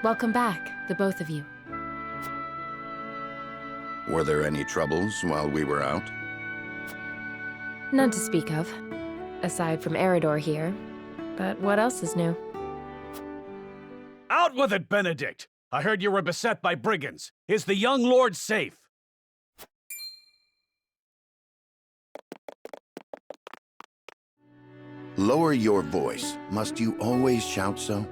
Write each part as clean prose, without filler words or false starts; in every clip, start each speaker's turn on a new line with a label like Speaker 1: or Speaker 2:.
Speaker 1: Welcome back, the both of you.
Speaker 2: Were there any troubles while we were out?
Speaker 1: None to speak of, aside from Eridor here. But what else is new?
Speaker 3: Out with it, Benedict! I heard you were beset by brigands. Is the young lord safe?
Speaker 2: Lower your voice. Must you always shout so?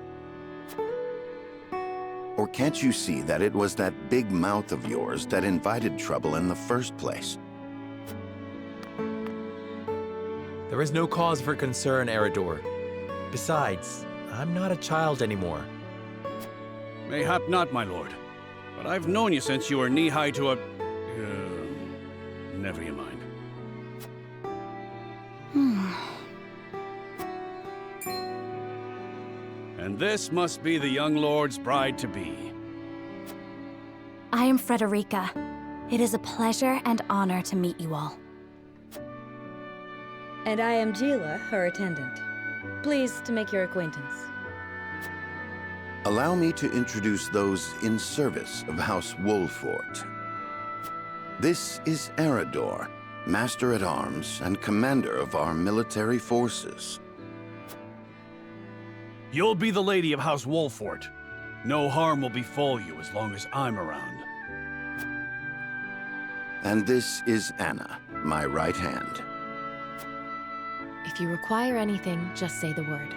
Speaker 2: Or can't you see that it was that big mouth of yours that invited trouble in the first place?
Speaker 4: There is no cause for concern, Eridor. Besides, I'm not a child anymore.
Speaker 3: Mayhap not, my lord. But I've known you since you were knee-high to a... never you mind. And this must be the young lord's bride-to-be.
Speaker 5: I am Frederica. It is a pleasure and honor to meet you all.
Speaker 6: And I am Gila, her attendant. Pleased to make your acquaintance.
Speaker 2: Allow me to introduce those in service of House Wolffort. This is Eridor, Master-at-Arms and Commander of our military forces.
Speaker 3: You'll be the lady of House Wolffort. No harm will befall you as long as I'm around.
Speaker 2: And this is Anna, my right hand.
Speaker 1: If you require anything, just say the word.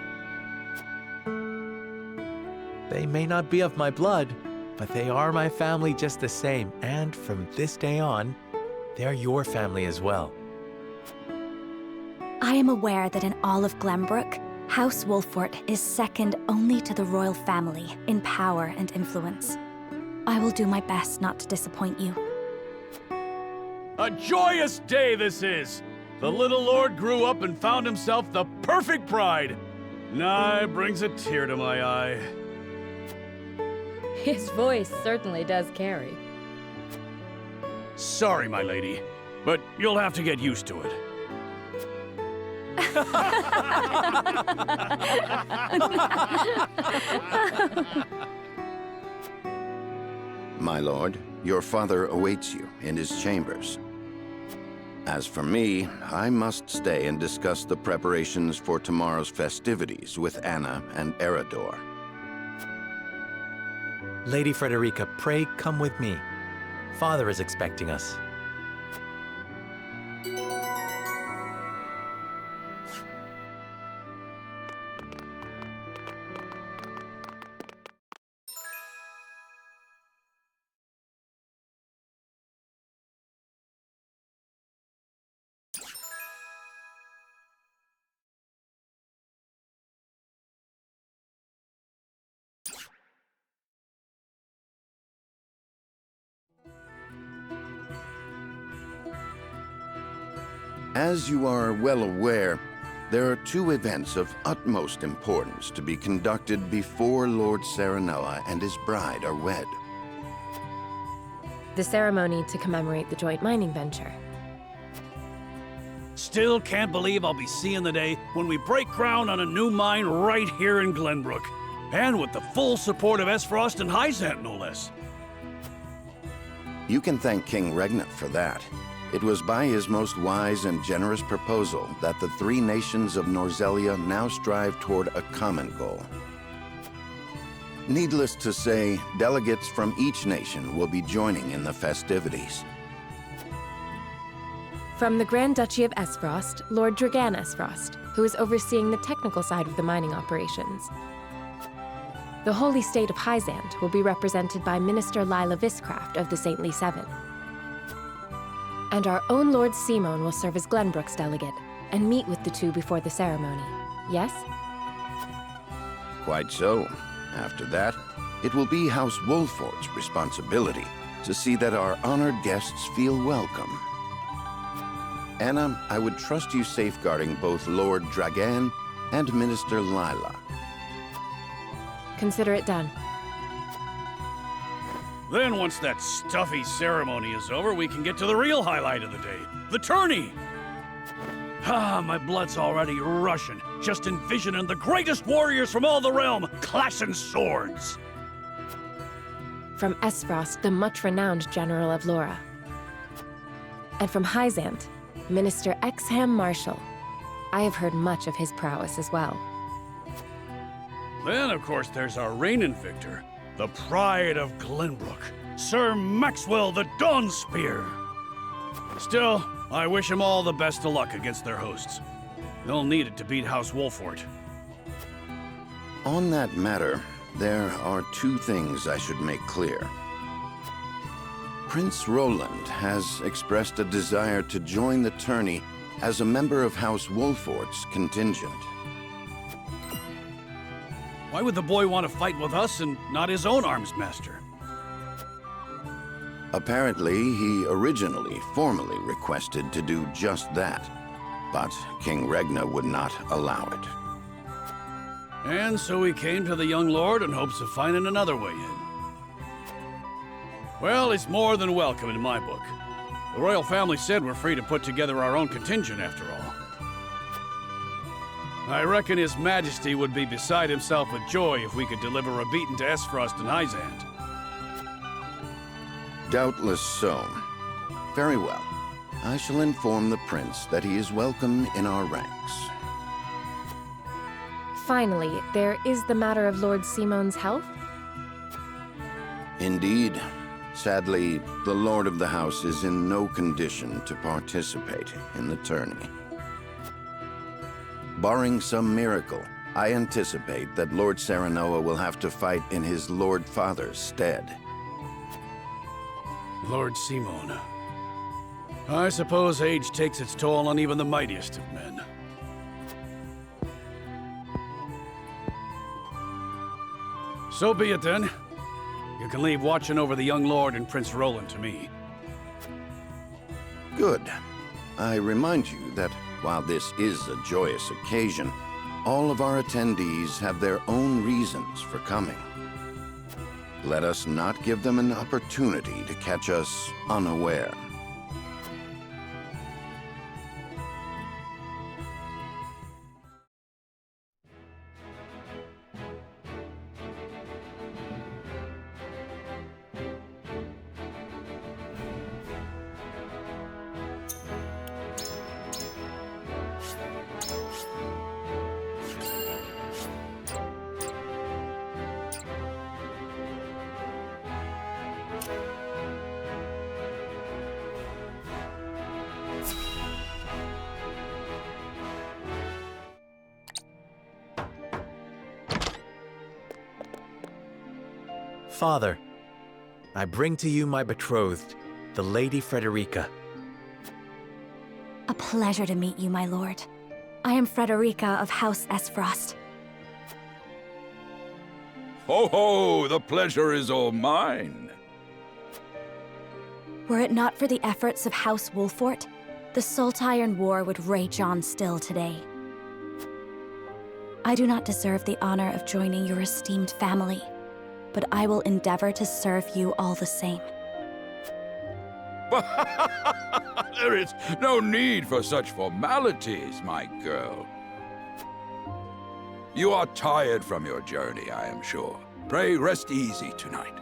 Speaker 4: They may not be of my blood, but they are my family just the same, and from this day on, they're your family as well.
Speaker 5: I am aware that in all of Glenbrook, House Wolffort is second only to the royal family in power and influence. I will do my best not to disappoint you.
Speaker 3: A joyous day this is! The little lord grew up and found himself the perfect bride. Nigh brings a tear to my eye.
Speaker 6: His voice certainly does carry.
Speaker 3: Sorry, my lady, but you'll have to get used to it.
Speaker 2: My lord, your father awaits you in his chambers. As for me, I must stay and discuss the preparations for tomorrow's festivities with Anna and Eridor.
Speaker 4: Lady Frederica, pray come with me. Father is expecting us.
Speaker 2: As you are well aware, there are two events of utmost importance to be conducted before Lord Serenoa and his bride are wed.
Speaker 1: The ceremony to commemorate the joint mining venture.
Speaker 3: Still can't believe I'll be seeing the day when we break ground on a new mine right here in Glenbrook. And with the full support of Esfrost and Hyzant, no less.
Speaker 2: You can thank King Regnant for that. It was by his most wise and generous proposal that the three nations of Norzelia now strive toward a common goal. Needless to say, delegates from each nation will be joining in the festivities.
Speaker 1: From the Grand Duchy of Esfrost, Lord Dragan Esfrost, who is overseeing the technical side of the mining operations. The Holy State of Hyzant will be represented by Minister Lila Viscraft of the Saintly Seven. And our own Lord Simon will serve as Glenbrook's delegate and meet with the two before the ceremony. Yes?
Speaker 2: Quite so. After that, it will be House Wolffort's responsibility to see that our honored guests feel welcome. Anna, I would trust you safeguarding both Lord Dragan and Minister Lila.
Speaker 1: Consider it done.
Speaker 3: Then once that stuffy ceremony is over, we can get to the real highlight of the day, the tourney! Ah, my blood's already rushing, just envisioning the greatest warriors from all the realm clashing swords.
Speaker 1: From Esfrost, the much-renowned General of Laura. And from Hyzant, Minister Exham Marshal. I have heard much of his prowess as well.
Speaker 3: Then, of course, there's our reigning victor, the pride of Glenbrook, Sir Maxwell the Dawnspear. Still, I wish him all the best of luck against their hosts. They'll need it to beat House Wolffort.
Speaker 2: On that matter, there are two things I should make clear. Prince Roland has expressed a desire to join the tourney as a member of House Wolffort's contingent.
Speaker 3: Why would the boy want to fight with us and not his own arms master?
Speaker 2: Apparently, he originally formally requested to do just that, but King Regna would not allow it.
Speaker 3: And so he came to the young lord in hopes of finding another way in. Well, it's more than welcome in my book. The royal family said we're free to put together our own contingent after all. I reckon His Majesty would be beside himself with joy if we could deliver a beating to Esfrost and Hyzant.
Speaker 2: Doubtless so. Very well. I shall inform the prince that he is welcome in our ranks.
Speaker 1: Finally, there is the matter of Lord Simon's health.
Speaker 2: Indeed. Sadly, the Lord of the House is in no condition to participate in the tourney. Barring some miracle, I anticipate that Lord Serenoa will have to fight in his Lord Father's stead.
Speaker 3: Lord Simon. I suppose age takes its toll on even the mightiest of men. So be it then. You can leave watching over the young lord and Prince Roland to me.
Speaker 2: Good. I remind you that while this is a joyous occasion, all of our attendees have their own reasons for coming. Let us not give them an opportunity to catch us unaware.
Speaker 4: Father, I bring to you my betrothed, the Lady Frederica.
Speaker 5: A pleasure to meet you, my lord. I am Frederica of House Esfrost.
Speaker 7: Ho ho! The pleasure is all mine.
Speaker 5: Were it not for the efforts of House Wolffort, the Saltiron War would rage on still today. I do not deserve the honor of joining your esteemed family, but I will endeavor to serve you all the same.
Speaker 7: There is no need for such formalities, my girl. You are tired from your journey, I am sure. Pray rest easy tonight.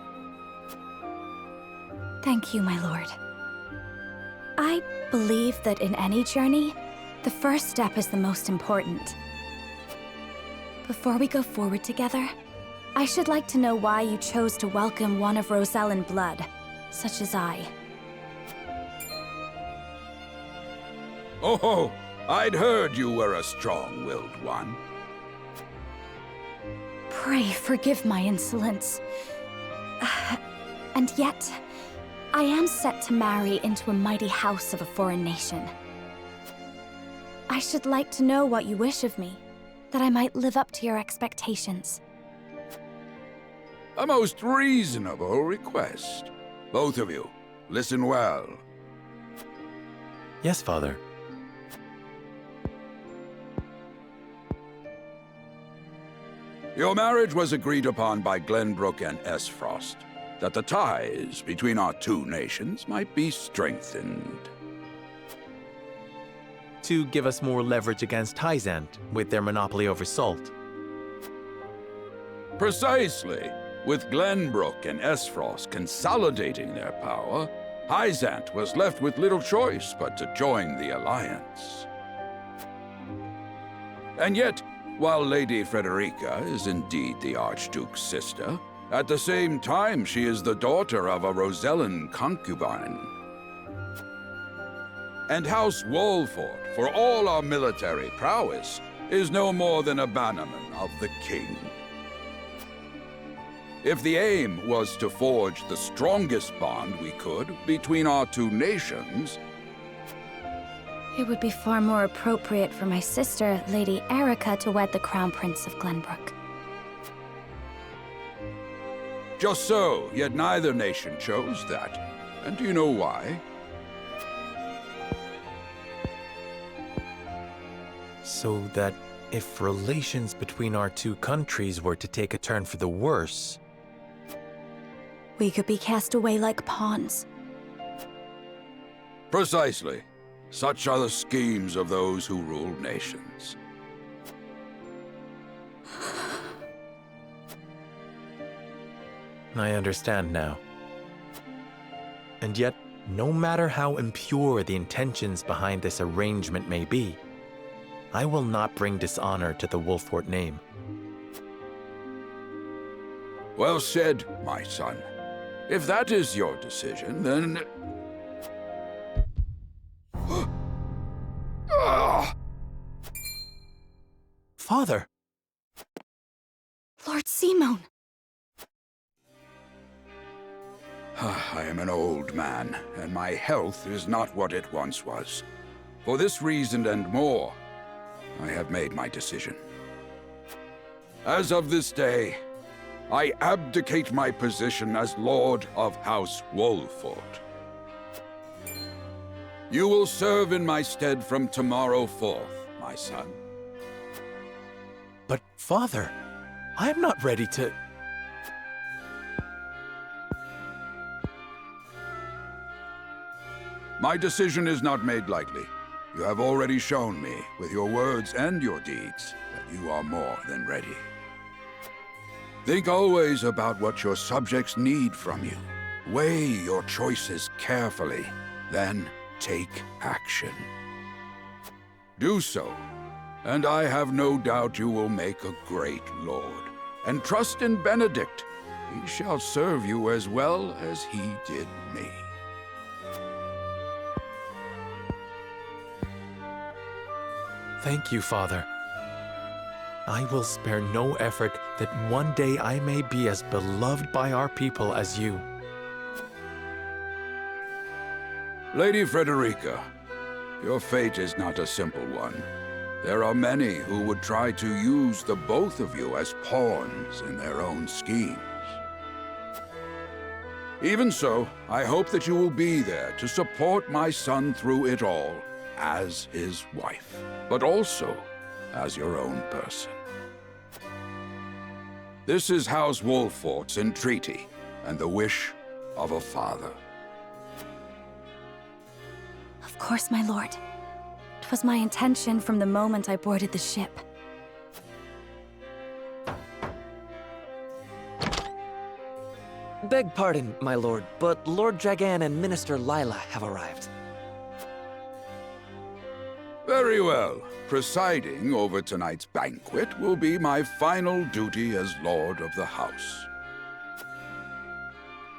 Speaker 5: Thank you, my lord. I believe that in any journey, the first step is the most important. Before we go forward together, I should like to know why you chose to welcome one of Rosellan blood, such as I.
Speaker 7: Oh, I'd heard you were a strong-willed one.
Speaker 5: Pray forgive my insolence. And yet, I am set to marry into a mighty house of a foreign nation. I should like to know what you wish of me, that I might live up to your expectations.
Speaker 7: A most reasonable request. Both of you, listen well.
Speaker 4: Yes, Father.
Speaker 7: Your marriage was agreed upon by Glenbrook and Esfrost, that the ties between our two nations might be strengthened.
Speaker 4: To give us more leverage against Hyzant with their monopoly over salt.
Speaker 7: Precisely. With Glenbrook and Esfrost consolidating their power, Hyzant was left with little choice but to join the alliance. And yet, while Lady Frederica is indeed the Archduke's sister, at the same time she is the daughter of a Rosellan concubine. And House Wolffort, for all our military prowess, is no more than a bannerman of the king. If the aim was to forge the strongest bond we could between our two nations,
Speaker 5: It would be far more appropriate for my sister, Lady Erica, to wed the Crown Prince of Glenbrook.
Speaker 7: just so, yet neither nation chose that. And do you know why?
Speaker 4: So that if relations between our two countries were to take a turn for the worse,
Speaker 5: We could be cast away like pawns.
Speaker 7: Precisely. Such are the schemes of those who rule nations.
Speaker 4: I understand now. And yet, no matter how impure the intentions behind this arrangement may be, I will not bring dishonor to the Wolffort name.
Speaker 7: Well said, my son. If that is your decision, then... Ah!
Speaker 4: Father!
Speaker 5: Lord Simone!
Speaker 7: I am an old man, and my health is not what it once was. For this reason and more, I have made my decision. As of this day, I abdicate my position as Lord of House Wolffort. You will serve in my stead from tomorrow forth, my son.
Speaker 4: But, Father, I am not ready to...
Speaker 7: My decision is not made lightly. You have already shown me, with your words and your deeds, that you are more than ready. Think always about what your subjects need from you. Weigh your choices carefully, then take action. Do so, and I have no doubt you will make a great lord. And trust in Benedict. He shall serve you as well as he did me.
Speaker 4: Thank you, Father. I will spare no effort that one day I may be as beloved by our people as you.
Speaker 7: Lady Frederica, your fate is not a simple one. There are many who would try to use the both of you as pawns in their own schemes. Even so, I hope that you will be there to support my son through it all, as his wife, but also as your own person. This is House Wolffort's entreaty, and the wish of a father.
Speaker 5: Of course, my lord. 'Twas my intention from the moment I boarded the ship.
Speaker 8: Beg pardon, my lord, but Lord Dragan and Minister Lila have arrived.
Speaker 7: Very well. Presiding over tonight's banquet will be my final duty as Lord of the House.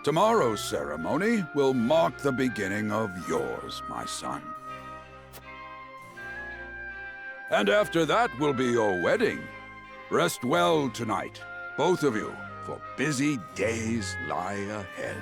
Speaker 7: Tomorrow's ceremony will mark the beginning of yours, my son. And after that will be your wedding. Rest well tonight, both of you, for busy days lie ahead.